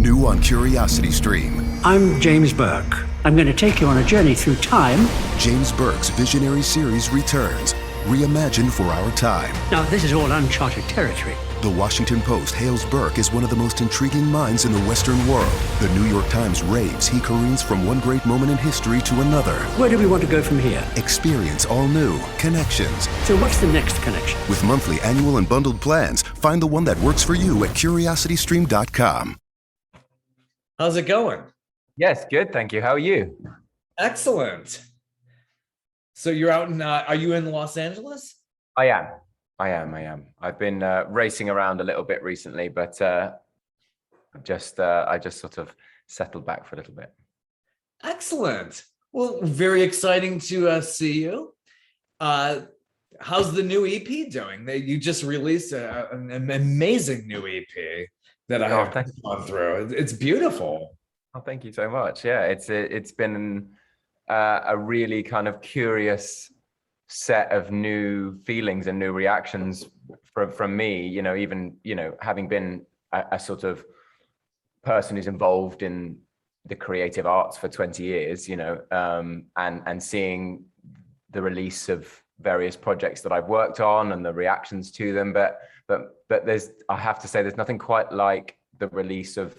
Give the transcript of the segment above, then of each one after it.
New on Curiosity Stream. I'm James Burke. I'm going to take you on a journey through time. James Burke's visionary series returns, reimagined for our time. Now, this is all uncharted territory. The Washington Post hails Burke as one of the most intriguing minds in the Western world. The New York Times raves he careens from one great moment in history to another. Where do we want to go from here? Experience all new connections. So what's the next connection? With monthly, annual, and bundled plans, find the one that works for you at curiositystream.com. How's it going? Yes, good, thank you. How are you? Excellent. So you're out in, are you in Los Angeles? I am. I've been racing around a little bit recently, but I just sort of settled back for a little bit. Excellent. Well, very exciting to see you. How's the new EP doing? You just released an amazing new EP that I have gone through. It's beautiful. Oh, thank you so much. Yeah, it's been a really kind of curious set of new feelings and new reactions from me, even having been a sort of person who's involved in the creative arts for 20 years, and seeing the release of various projects that I've worked on and the reactions to them, but I have to say there's nothing quite like the release of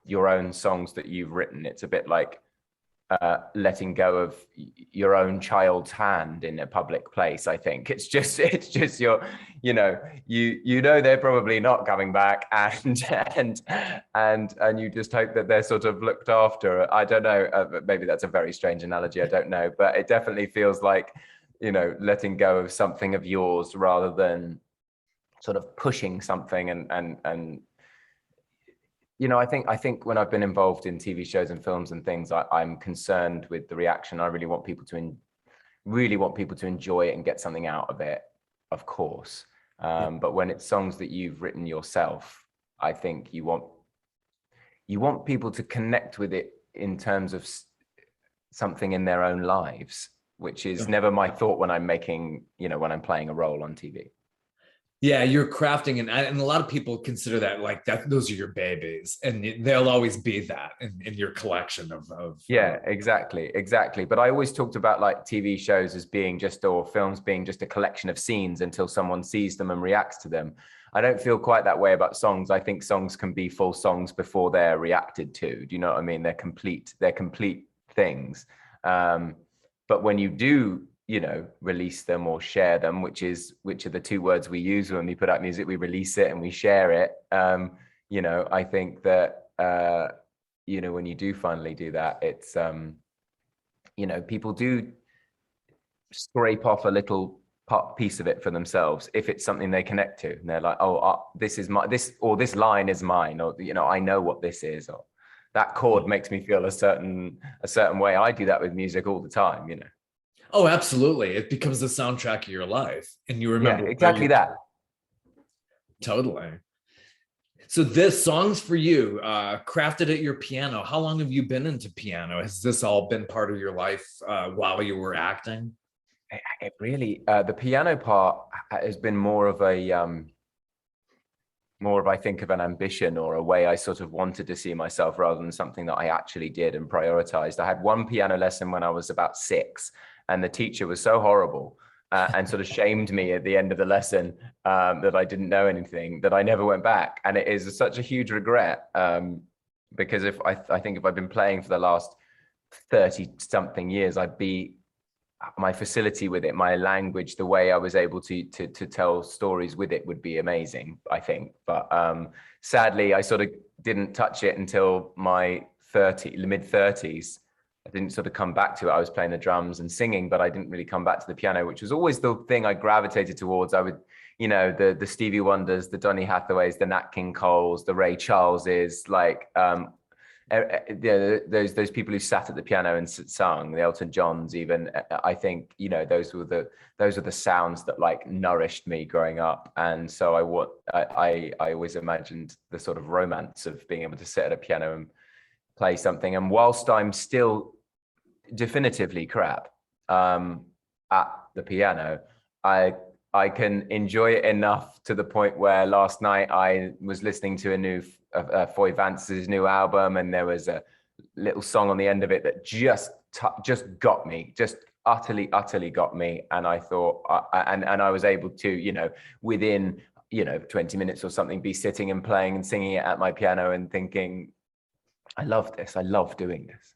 your own songs that you've written. It's a bit like letting go of your own child's hand in a public place. I think it's just your, they're probably not coming back, and you just hope that they're sort of looked after. I don't know, maybe that's a very strange analogy, I don't know, but it definitely feels like, letting go of something of yours rather than sort of pushing something and I think when I've been involved in TV shows and films and things, I'm concerned with the reaction. I really want people to enjoy it and get something out of it, of course. But when it's songs that you've written yourself, I think you want people to connect with it in terms of something in their own lives, which is never my thought when I'm making, when I'm playing a role on TV. Yeah, you're crafting, and a lot of people consider that like that. Those are your babies, and they'll always be that in your collection of. Yeah, exactly. But I always talked about like TV shows as being or films being just a collection of scenes until someone sees them and reacts to them. I don't feel quite that way about songs. I think songs can be full songs before they're reacted to. Do you know what I mean? They're complete things. But when you do, release them or share them, which are the two words we use when we put out music. We release it and we share it. I think that when you do finally do that, it's people do scrape off a little piece of it for themselves if it's something they connect to, and they're like, this line is mine, or I know what this is, or that chord makes me feel a certain way. I do that with music all the time. Oh, absolutely. It becomes the soundtrack of your life. And you remember. Yeah, exactly that. Totally. So this Songs for You, crafted at your piano. How long have you been into piano? Has this all been part of your life while you were acting? It really, the piano part has been more of I think of an ambition or a way I sort of wanted to see myself rather than something that I actually did and prioritized. I had one piano lesson when I was about 6. And the teacher was so horrible and sort of shamed me at the end of the lesson that I didn't know anything, that I never went back. And it is such a huge regret because I think if I'd been playing for the last 30 something years, my facility with it, my language, the way I was able to tell stories with it would be amazing, I think. But sadly, I sort of didn't touch it until my mid-30s. I didn't sort of come back to it. I was playing the drums and singing, but I didn't really come back to the piano, which was always the thing I gravitated towards. I would, the Stevie Wonders, the Donny Hathaways, the Nat King Coles, the Ray Charleses, like those people who sat at the piano and sung, the Elton Johns, even. I think those were the sounds that like nourished me growing up, and so I always imagined the sort of romance of being able to sit at a piano and play something. And whilst I'm still definitively crap at the piano, I I can enjoy it enough to the point where last night I was listening to a new Foy Vance's new album, and there was a little song on the end of it that just got me, just utterly got me. And I thought, and I was able to, you know, within, you know, 20 minutes or something, be sitting and playing and singing it at my piano and thinking, I love this. I love doing this.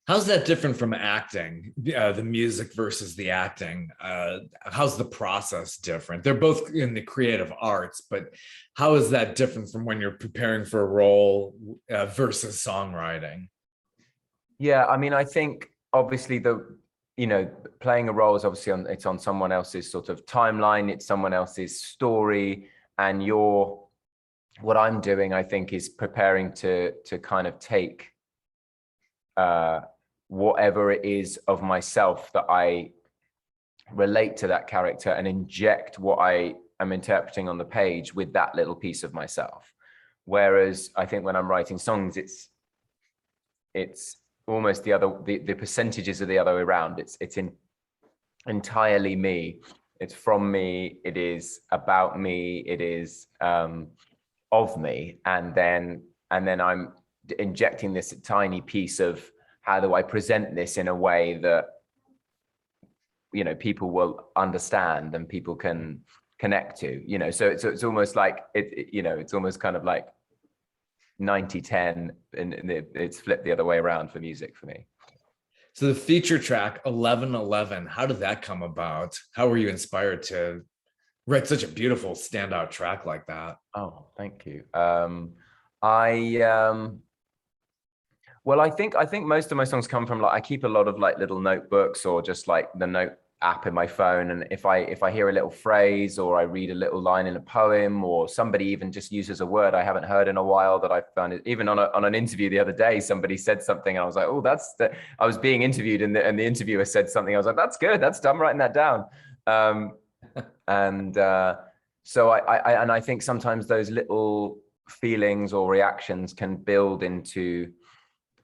How's that different from acting, the music versus the acting? How's the process different? They're both in the creative arts, but how is that different from when you're preparing for a role versus songwriting? Yeah, I mean, I think obviously playing a role is obviously it's on someone else's sort of timeline, it's someone else's story, and what I'm doing, I think, is preparing to kind of take whatever it is of myself that I relate to that character and inject what I am interpreting on the page with that little piece of myself. Whereas I think when I'm writing songs, it's almost the percentages are the other way around. It's entirely me. It's from me. It is about me. It is of me. And then I'm injecting this tiny piece of how do I present this in a way that, you know, people will understand and people can connect to, you know. So it's almost like it's almost kind of like 90-10, and it's flipped the other way around for music for me. So the feature track 1111, how did that come about? How were you inspired to write such a beautiful standout track like that? Oh, thank you. Well, I think most of my songs come from, like, I keep a lot of like little notebooks or just like the note app in my phone, and if I hear a little phrase or I read a little line in a poem, or somebody even just uses a word I haven't heard in a while that I found it, even on an interview the other day, somebody said something and I was like, oh, I was being interviewed and the interviewer said something, I was like, that's good, I'm writing that down. So I think sometimes those little feelings or reactions can build into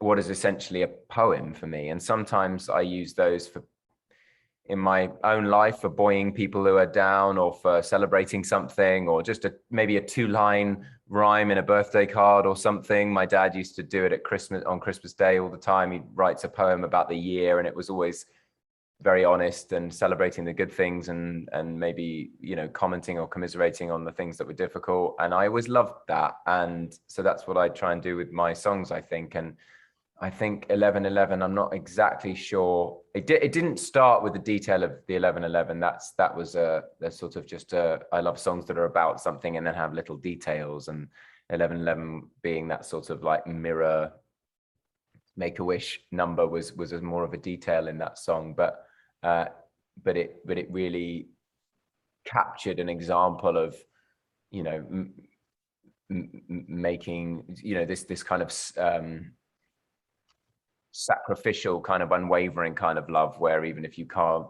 what is essentially a poem for me. And sometimes I use those in my own life for buoying people who are down, or for celebrating something, or just maybe a 2-line rhyme in a birthday card or something. My dad used to do it at on Christmas Day all the time. He writes a poem about the year, and it was always very honest and celebrating the good things, and maybe, you know, commenting or commiserating on the things that were difficult. And I always loved that. And so that's what I try and do with my songs, I think. And I think 1111, I'm not exactly sure. It didn't start with the detail of the 1111. That was a sort of just I love songs that are about something and then have little details. And 1111 being that sort of like mirror Make-A-Wish number was more of a detail in that song. But it really captured an example of, you know, making, you know, this kind of sacrificial kind of unwavering kind of love, where even if you can't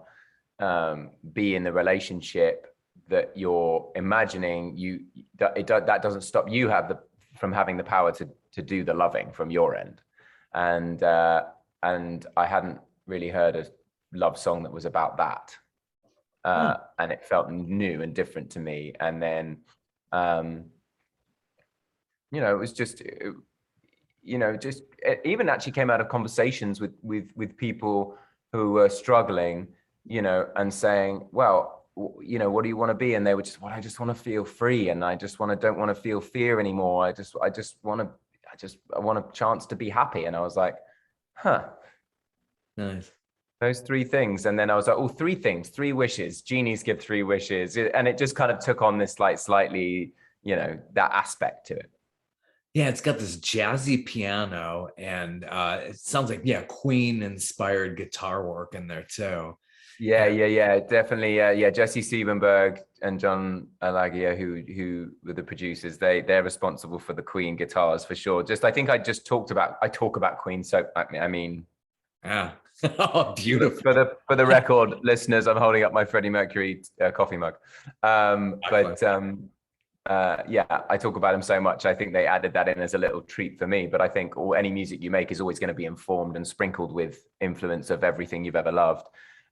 be in the relationship that you're imagining, that doesn't stop you from having the power to do the loving from your end. And I hadn't really heard a love song that was about that, and it felt new and different to me. And then you know, it was just it even actually came out of conversations with people who were struggling, you know, and saying, well, you know, what do you want to be? And they were just, well, I just want to feel free, and I just don't want to feel fear anymore. I want a chance to be happy. And I was like, huh, nice. Those 3 things. And then I was like, oh, 3 things, 3 wishes. Genies give 3 wishes. And it just kind of took on this like slightly, you know, that aspect to it. Yeah, it's got this jazzy piano, and it sounds like, yeah, Queen inspired guitar work in there too. Yeah, definitely. Yeah, Jesse Siebenberg and John Alagia, who were the producers, they're responsible for the Queen guitars for sure. I think I talk about Queen, so I mean, yeah. Oh, beautiful. For the record, listeners, I'm holding up my Freddie Mercury coffee mug. Yeah, I talk about him so much. I think they added that in as a little treat for me. But I think any music you make is always going to be informed and sprinkled with influence of everything you've ever loved.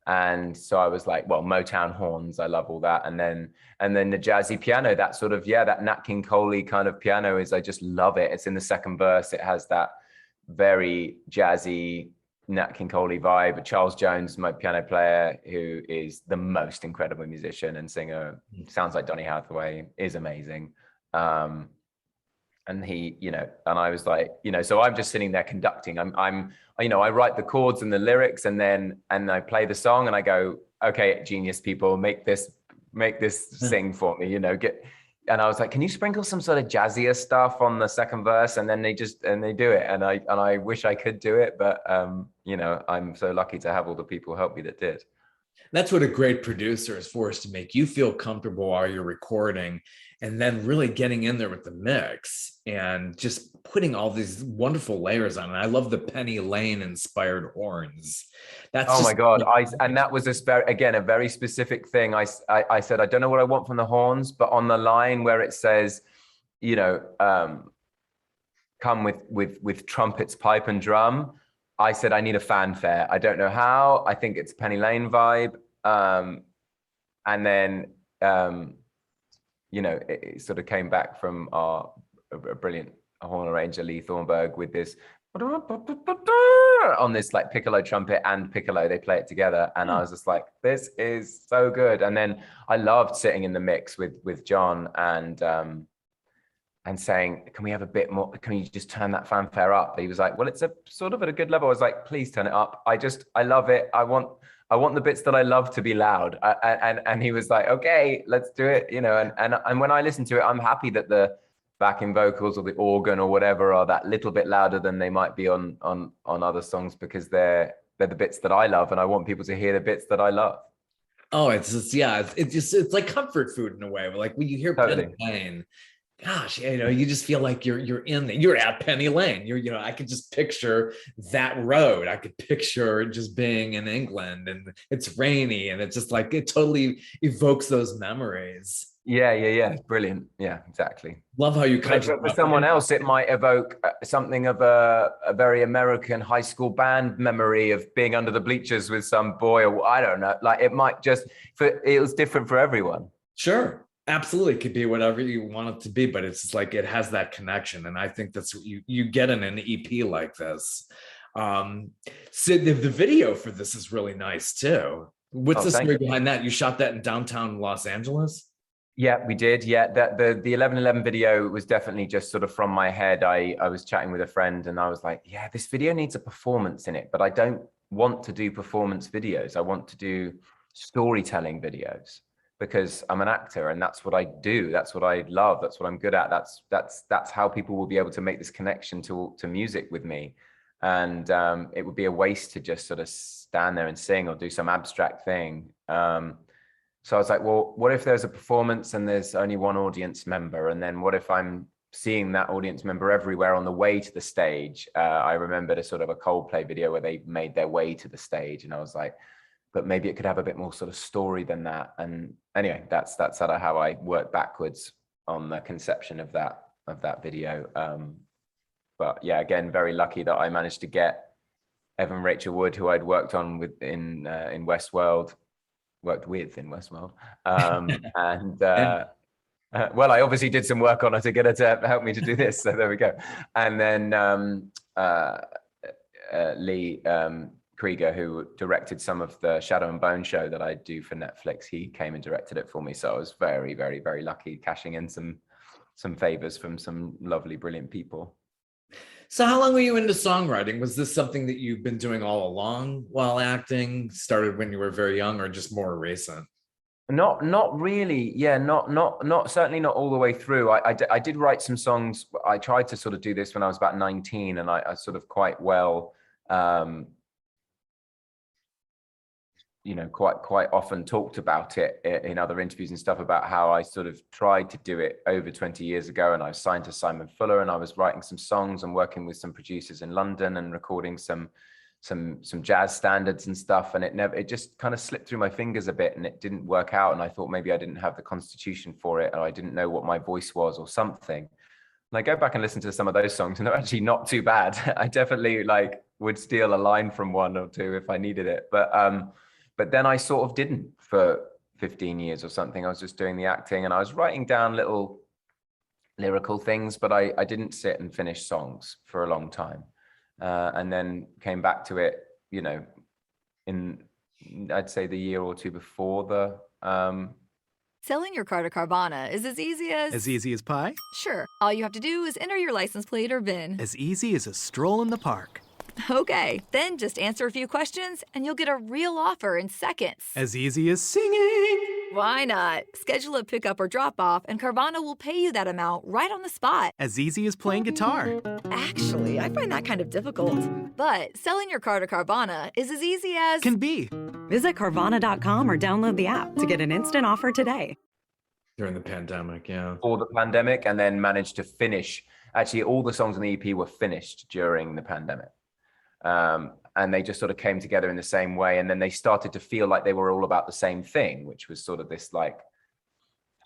And so I was like, well, Motown horns, I love all that. And then the jazzy piano, that sort of, that Nat King Cole kind of piano I just love it. It's in the second verse. It has that very jazzy Nat King Cole vibe. Charles Jones, my piano player, who is the most incredible musician and singer, sounds like Donny Hathaway, is amazing. And he, and I was like, so I'm just sitting there conducting. I write the chords and the lyrics, and I play the song, and I go, okay, genius people, make this sing for me, and I was like, can you sprinkle some sort of jazzier stuff on the second verse? And then they do it. And I wish I could do it, but I'm so lucky to have all the people help me that did. That's what a great producer is for, is to make you feel comfortable while you're recording, and then really getting in there with the mix and just putting all these wonderful layers on it. I love the Penny Lane inspired horns. That's my God. And that was a very specific thing. I said, I don't know what I want from the horns, but on the line where it says, come with trumpets, pipe and drum, I said, I need a fanfare. I don't know how. I think it's Penny Lane vibe. And then, it sort of came back from our brilliant horn arranger, Lee Thornburg, with this on this like piccolo trumpet and piccolo. They play it together. And I was just like, this is so good. And then I loved sitting in the mix with John and saying, can we have a bit more? Can you just turn that fanfare up? He was like, well, it's a sort of at a good level. I was like, please turn it up. I love it. I want the bits that I love to be loud. And he was like, okay, let's do it. And when I listen to it, I'm happy that the backing vocals or the organ or whatever are that little bit louder than they might be on other songs, because they're the bits that I love, and I want people to hear the bits that I love. Oh, it's like comfort food in a way. Like when you hear Penny Lane, gosh, you just feel like you're at Penny Lane. I could just picture that road. I could picture just being in England, and it's rainy, and it's just like, it totally evokes those memories. Yeah. Brilliant. Yeah, exactly. Love how you for someone else, it might evoke something of a very American high school band memory of being under the bleachers with some boy, or I don't know. Like, it might it was different for everyone. Sure. Absolutely. It could be whatever you want it to be, but it's just like, it has that connection. And I think that's what you get in an EP like this. So the video for this is really nice too. What's the story behind that? You shot that in downtown Los Angeles? Yeah, we did. Yeah, the 11/11 video was definitely just sort of from my head. I was chatting with a friend, and I was like, yeah, this video needs a performance in it, but I don't want to do performance videos. I want to do storytelling videos, because I'm an actor, and that's what I do. That's what I love. That's what I'm good at. That's how people will be able to make this connection to music with me. And it would be a waste to just sort of stand there and sing or do some abstract thing. So I was like, well, what if there's a performance and there's only one audience member? And then what if I'm seeing that audience member everywhere on the way to the stage? I remembered a sort of a Coldplay video where they made their way to the stage, and I was like, but maybe it could have a bit more sort of story than that. And anyway, that's sort of how I worked backwards on the conception of that video. But yeah, again, very lucky that I managed to get Evan Rachel Wood, who I'd worked with in Westworld. And well, I obviously did some work on her to get her to help me to do this. So there we go. And then Lee Krieger, who directed some of the Shadow and Bone show that I do for Netflix, he came and directed it for me. So I was very, very, very lucky, cashing in some favors from some lovely, brilliant people. So how long were you into songwriting? Was this something that you've been doing all along while acting? Started when you were very young, or just more recent? Not really. Yeah, not certainly not all the way through. I did write some songs. I tried to sort of do this when I was about 19, and I sort of quite well, quite often talked about it in other interviews and stuff, about how I sort of tried to do it over 20 years ago, and I was signed to Simon Fuller, and I was writing some songs and working with some producers in London and recording some jazz standards and stuff, and it just kind of slipped through my fingers a bit, and it didn't work out, and I thought maybe I didn't have the constitution for it, or I didn't know what my voice was or something. And I go back and listen to some of those songs, and they're actually not too bad. I definitely would steal a line from one or two if I needed it, but but then I sort of didn't for 15 years or something. I was just doing the acting and I was writing down little lyrical things, but I didn't sit and finish songs for a long time. And then came back to it, you know, in, I'd say the year or two before the... Selling your car to Carvana is as easy as... As easy as pie? Sure. All you have to do is enter your license plate or VIN. As easy as a stroll in the park. Okay, then just answer a few questions and you'll get a real offer in seconds. As easy as singing. Why not? Schedule a pickup or drop off and Carvana will pay you that amount right on the spot. As easy as playing guitar. Actually, I find that kind of difficult. But selling your car to Carvana is as easy as... Can be. Visit Carvana.com or download the app to get an instant offer today. During the pandemic, yeah. Or the pandemic, and then managed to finish. Actually, all the songs on the EP were finished during the pandemic. And they just sort of came together in the same way. And then they started to feel like they were all about the same thing, which was sort of this like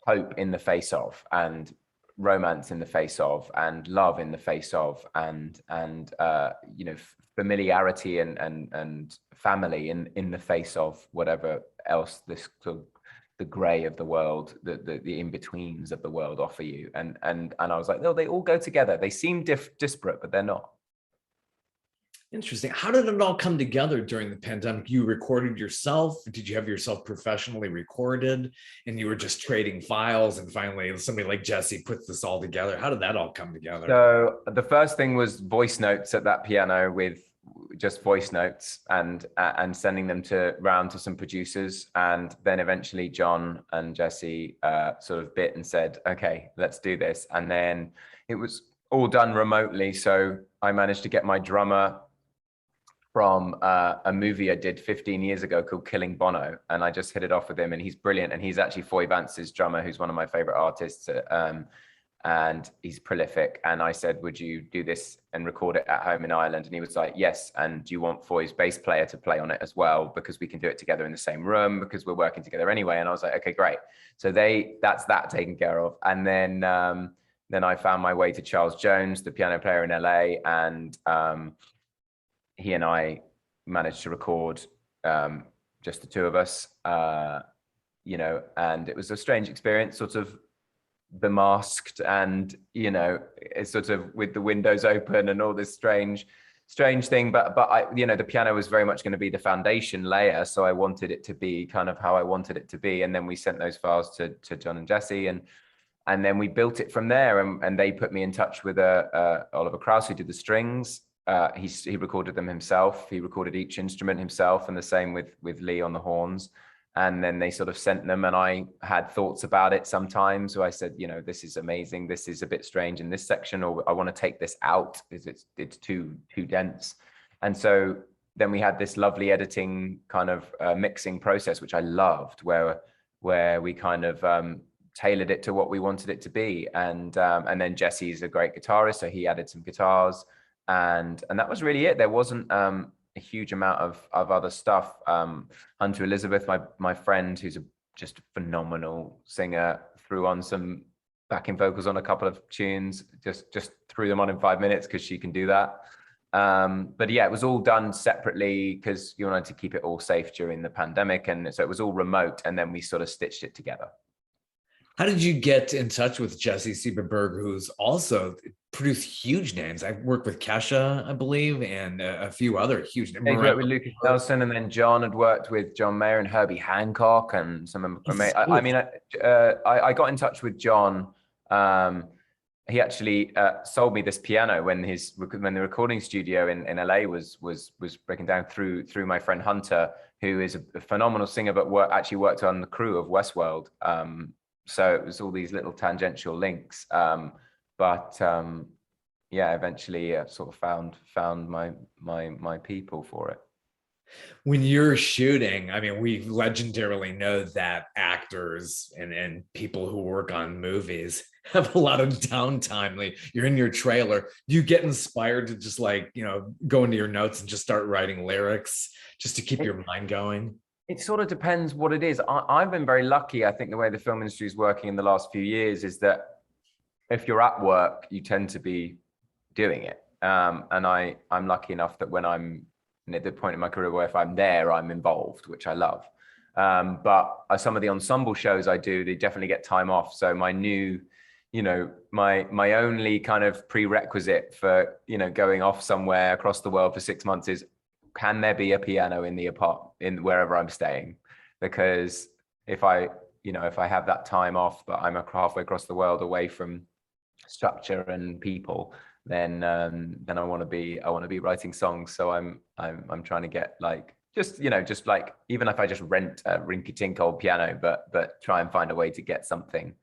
hope in the face of, and romance in the face of, and love in the face of, and you know, familiarity and family in the face of whatever else this sort of the gray of the world, the in-betweens of the world offer you. And I was like, no, they all go together. They seem disparate, but they're not. Interesting. How did it all come together during the pandemic? You recorded yourself? Did you have yourself professionally recorded and you were just trading files and finally somebody like Jesse puts this all together? How did that all come together? So the first thing was voice notes at that piano, with just voice notes, and sending them round to some producers. And then eventually John and Jesse sort of bit and said, okay, let's do this. And then it was all done remotely. So I managed to get my drummer from a movie I did 15 years ago called Killing Bono. And I just hit it off with him, and he's brilliant. And he's actually Foy Vance's drummer, who's one of my favorite artists. And he's prolific. And I said, would you do this and record it at home in Ireland? And he was like, yes. And do you want Foy's bass player to play on it as well? Because we can do it together in the same room, because we're working together anyway. And I was like, okay, great. So that's that taken care of. And then I found my way to Charles Jones, the piano player in LA. And he and I managed to record just the two of us, you know, and it was a strange experience, sort of bemasked, and, you know, it's sort of with the windows open and all this strange thing. But I, you know, the piano was very much going to be the foundation layer. So I wanted it to be kind of how I wanted it to be. And then we sent those files to John and Jesse, and then we built it from there. And they put me in touch with Oliver Krauss, who did the strings. He recorded them himself. He recorded each instrument himself, and the same with Lee on the horns. And then they sort of sent them, and I had thoughts about it sometimes. So I said, you know, this is amazing. This is a bit strange in this section, or I want to take this out because it's too dense. And so then we had this lovely editing kind of mixing process, which I loved, where we kind of tailored it to what we wanted it to be. And then Jesse's a great guitarist, so he added some guitars. And that was really it. There wasn't a huge amount of other stuff. Hunter Elizabeth, my friend, who's just a phenomenal singer, threw on some backing vocals on a couple of tunes, just threw them on in 5 minutes because she can do that. But yeah, it was all done separately because you wanted to keep it all safe during the pandemic. And so it was all remote, and then we sort of stitched it together. How did you get in touch with Jesse Sieberberg, who's also produced huge names? I worked with Kesha, I believe, and a few other huge names. He worked with Lucas Nelson, and then John had worked with John Mayer and Herbie Hancock, and some of them. I got in touch with John. He actually sold me this piano when the recording studio in LA was breaking down through my friend Hunter, who is a phenomenal singer, but actually worked on the crew of Westworld. So it was all these little tangential links, but eventually sort of found my people for it. When you're shooting, I mean, we legendarily know that actors and people who work on movies have a lot of downtime. Like, you're in your trailer, you get inspired to just go into your notes and just start writing lyrics just to keep your mind going. It sort of depends what it is. I've been very lucky. I think the way the film industry is working in the last few years is that if you're at work, you tend to be doing it. And I'm lucky enough that when I'm at the point in my career where if I'm there, I'm involved, which I love. But some of the ensemble shows I do, they definitely get time off. So my new, my only kind of prerequisite for, going off somewhere across the world for 6 months is, can there be a piano in the in wherever I'm staying? Because if I have that time off, but I'm halfway across the world away from structure and people, then I want to be writing songs. So I'm trying to get like, just like, even if I just rent a rinky-tink old piano, but try and find a way to get something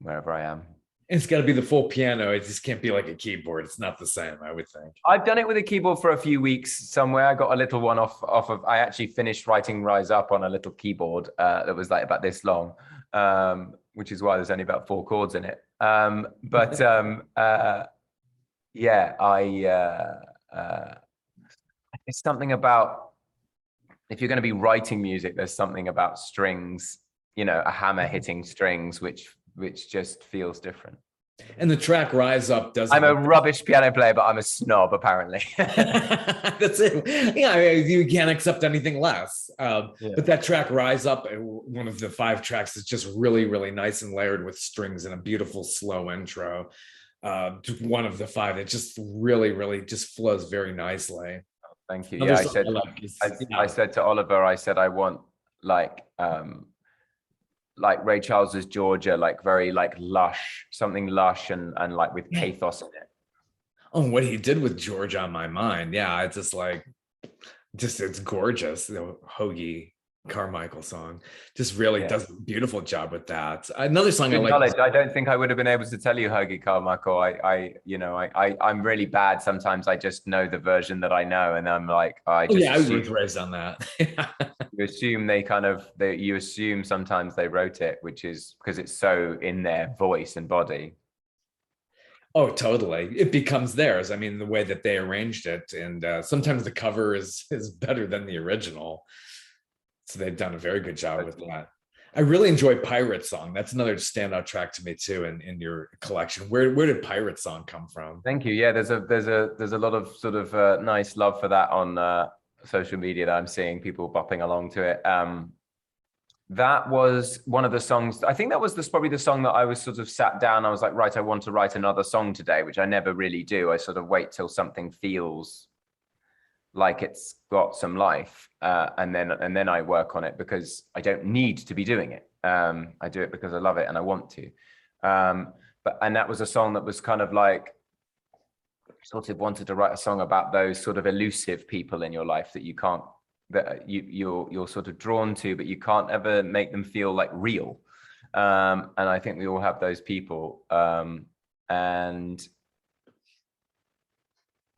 wherever I am. It's got to be the full piano. It just can't be like a keyboard. It's not the same, I would think. I've done it with a keyboard for a few weeks somewhere. I got a little one off of, I actually finished writing Rise Up on a little keyboard that was like about this long, which is why there's only about 4 chords in it. It's something about, if you're going to be writing music, there's something about strings, a hammer hitting strings, which just feels different. And the track Rise Up doesn't... I'm a rubbish piano player, but I'm a snob, apparently. That's it. Yeah, you can't accept anything less. But that track Rise Up, one of the 5 tracks, is just really, really nice and layered with strings and a beautiful slow intro. One of the 5, it just really, really just flows very nicely. Thank you. Yeah, I said to Oliver, I want like Ray Charles's Georgia, like very like lush, something lush and like with pathos in it. Oh, what he did with Georgia on my mind. Yeah, it's just it's gorgeous. The Hoagie Carmichael song just really does a beautiful job with that. Another song I like. I don't think I would have been able to tell you Hoagie Carmichael. I'm really bad. Sometimes I just know the version that I know, and I'm like, I was raised on that. You assume sometimes they wrote it, which is because it's so in their voice and body. Oh, totally. It becomes theirs. I mean, the way that they arranged it, and sometimes the cover is better than the original. So they've done a very good job with that. I really enjoy Pirate Song. That's another standout track to me too in your collection. Where did Pirate Song come from? Thank you. Yeah, there's a lot of sort of nice love for that on social media that I'm seeing people bopping along to it. That was one of the songs. I think that was probably the song that I was sort of sat down. I was like, right, I want to write another song today, which I never really do. I sort of wait till something feels like it's got some life, and then I work on it, because I don't need to be doing it. I do it because I love it and I want to. And that was a song that was kind of like, sort of wanted to write a song about those sort of elusive people in your life that you're sort of drawn to, but you can't ever make them feel like real. And I think we all have those people.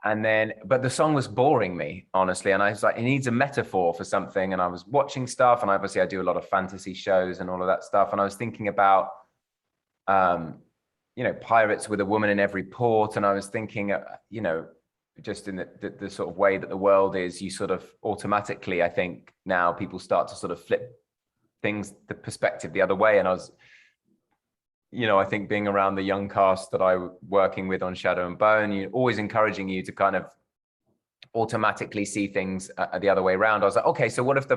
But the song was boring me, honestly. And I was like, it needs a metaphor for something. And I was watching stuff, and obviously I do a lot of fantasy shows and all of that stuff. And I was thinking about, pirates with a woman in every port. And I was thinking, just in the sort of way that the world is, you sort of automatically, I think now people start to sort of flip things, the perspective the other way. And I was, I think being around the young cast that I was working with on Shadow and Bone, always encouraging you to kind of automatically see things the other way around. I was like, okay, so what if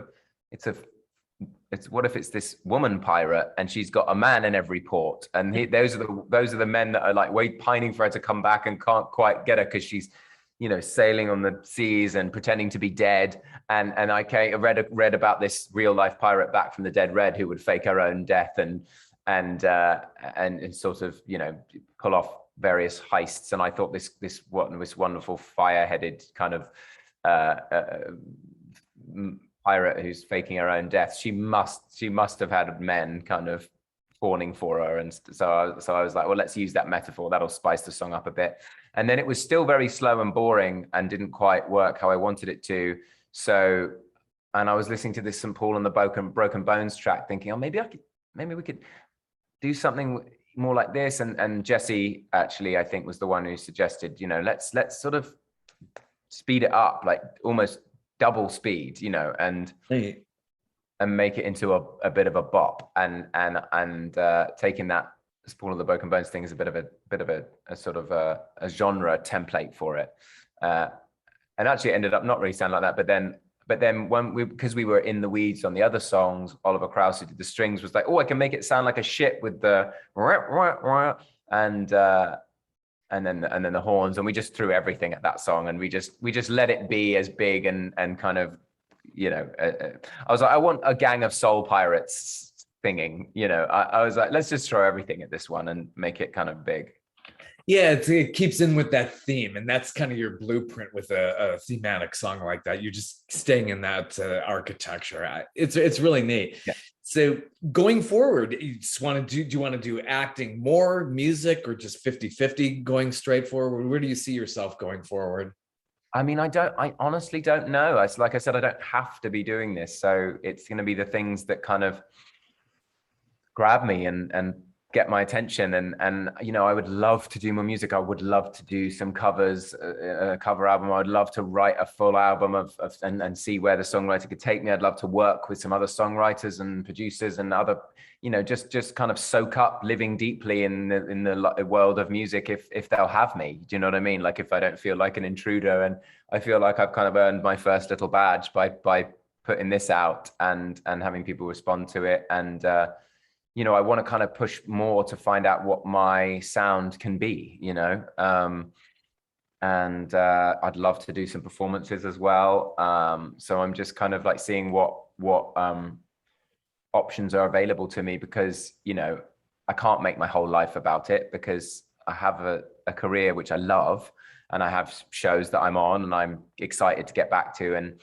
it's this woman pirate and she's got a man in every port, and those are the men that are like pining for her to come back and can't quite get her because she's sailing on the seas and pretending to be dead. And I read about this real life pirate back from the dead Red who would fake her own death and sort of pull off various heists. And I thought this wonderful fire-headed kind of pirate who's faking her own death, she must have had men kind of fawning for her. And so I was like, well, let's use that metaphor, that'll spice the song up a bit. And then it was still very slow and boring and didn't quite work how I wanted it to. And I was listening to this St. Paul and the Broken Bones track, thinking, oh, maybe we could do something more like this. And Jesse actually, I think, was the one who suggested, let's sort of speed it up, like almost double speed, and make it into a bit of a bop, and taking that Paul of the Broken Bones thing as a bit of a sort of a genre template for it, and actually it ended up not really sounding like that. But then when because we were in the weeds on the other songs, Oliver Krause, who did the strings, was like, oh, I can make it sound like a ship with the and then the horns, and we just threw everything at that song, and we just let it be as big and kind of, you know, I was like, I want a gang of soul pirates singing, you know. I was like, let's just throw everything at this one and make it kind of big. Yeah, it keeps in with that theme, and that's kind of your blueprint with a thematic song like that. You're just staying in that architecture. It's really neat. Yeah. So going forward, you just want to do you want to do acting more, music, or just 50-50 going straight forward? Where do you see yourself going forward? I mean, I honestly don't know. Like I said, I don't have to be doing this. So it's going to be the things that kind of grab me and get my attention. And you know, I would love to do more music. I would love to do some covers, a cover album. I would love to write a full album and see where the songwriter could take me. I'd love to work with some other songwriters and producers and other, you know, just kind of soak up living deeply in the world of music if they'll have me. Do you know what I mean? Like, if I don't feel like an intruder, and I feel like I've kind of earned my first little badge by putting this out and having people respond to it. And you know, I want to kind of push more to find out what my sound can be, you know. And I'd love to do some performances as well. So I'm just kind of like seeing what options are available to me, because, you know, I can't make my whole life about it, because I have a career which I love, and I have shows that I'm on and I'm excited to get back to. And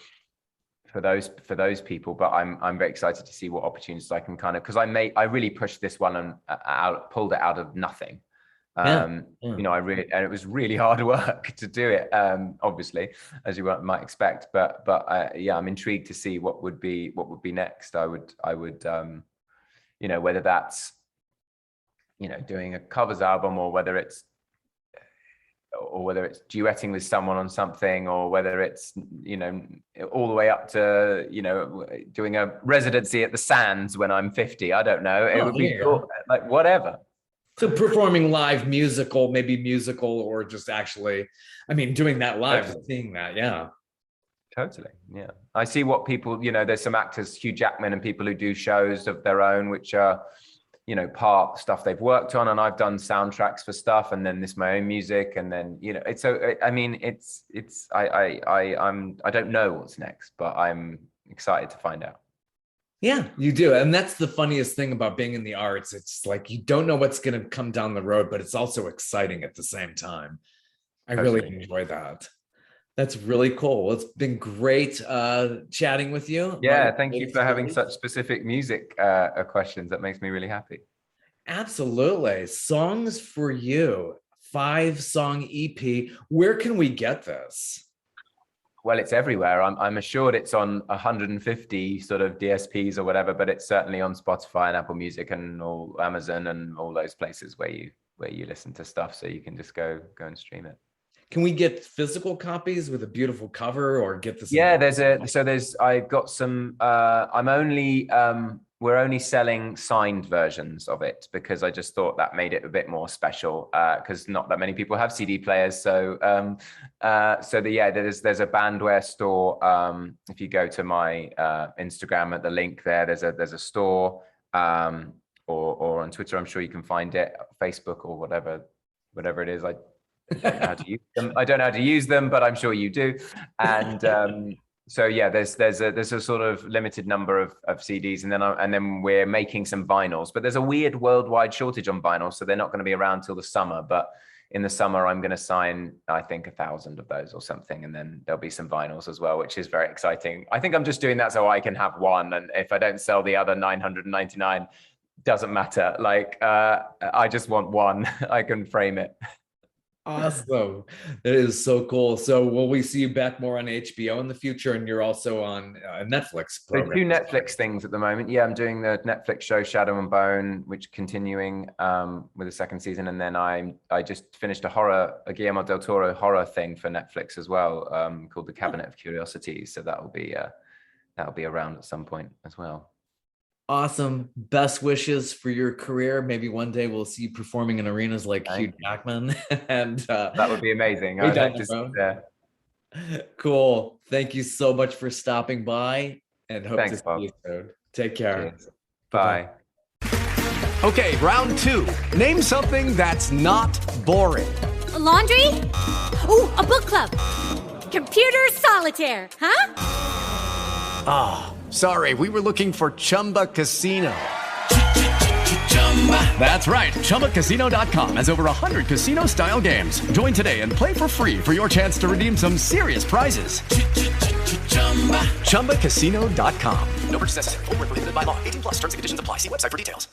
for those people, but I'm very excited to see what opportunities I can kind of, because I really pushed this one and pulled it out of nothing. You know, and it was really hard work to do it, obviously, as you might expect, but yeah, I'm intrigued to see what would be next. I would you know, whether that's, you know, doing a covers album, or whether it's duetting with someone on something, or whether it's, you know, all the way up to, you know, doing a residency at the Sands when I'm 50. I don't know. It would be cool. Like, whatever. So performing live musical, maybe musical, or just actually, I mean, doing that live, seeing that. Yeah. Totally. Yeah. I see what people, you know, there's some actors, Hugh Jackman, and people who do shows of their own, which are, you know, part stuff they've worked on, and I've done soundtracks for stuff, and then my own music, and then, you know, it's so, I mean, I don't know what's next, but I'm excited to find out. Yeah, you do. And that's the funniest thing about being in the arts. It's like, you don't know what's going to come down the road, but it's also exciting at the same time. I really enjoy that. That's really cool. It's been great chatting with you. Yeah, thank you for having such specific music questions. That makes me really happy. Absolutely. Songs for You, 5-song EP. Where can we get this? Well, it's everywhere. I'm assured it's on 150 sort of DSPs or whatever, but it's certainly on Spotify and Apple Music and all Amazon and all those places where you listen to stuff. So you can just go and stream it. Can we get physical copies with a beautiful cover, or get this? Yeah, I've got some, we're only selling signed versions of it, because I just thought that made it a bit more special, because not that many people have CD players. So, there's a bandware store. If you go to my Instagram at the link there, there's a store, or on Twitter, I'm sure you can find it, Facebook or whatever it is. I don't know how to use them. I don't know how to use them, but I'm sure you do. And so yeah, there's a sort of limited number of CDs, and then we're making some vinyls. But there's a weird worldwide shortage on vinyl, so they're not going to be around till the summer. But in the summer, I'm going to sign, I think, 1,000 of those or something, and then there'll be some vinyls as well, which is very exciting. I think I'm just doing that so I can have one, and if I don't sell the other 999, doesn't matter. Like, I just want one. I can frame it. Awesome. That is so cool. So will we see you back more on HBO in the future? And you're also on a Netflix program. There's 2 Netflix things at the moment. Yeah, I'm doing the Netflix show Shadow and Bone, which continuing with the 2nd season. And then I just finished a Guillermo del Toro horror thing for Netflix as well, called The Cabinet of Curiosities. So that'll be around at some point as well. Awesome. Best wishes for your career. Maybe one day we'll see you performing in arenas like Hugh Jackman. And that would be amazing. Cool. Thank you so much for stopping by, and hope Thanks, to see Bob. you soon. Take care. Cheers. Bye. Okay, round 2. Name something that's not boring. A laundry? Ooh, a book club. Computer solitaire, huh? Ah, sorry, we were looking for Chumba Casino. That's right, ChumbaCasino.com has over 100 casino-style games. Join today and play for free for your chance to redeem some serious prizes. ChumbaCasino.com. No purchase necessary. Void where prohibited by law. 18+ terms and conditions apply. See website for details.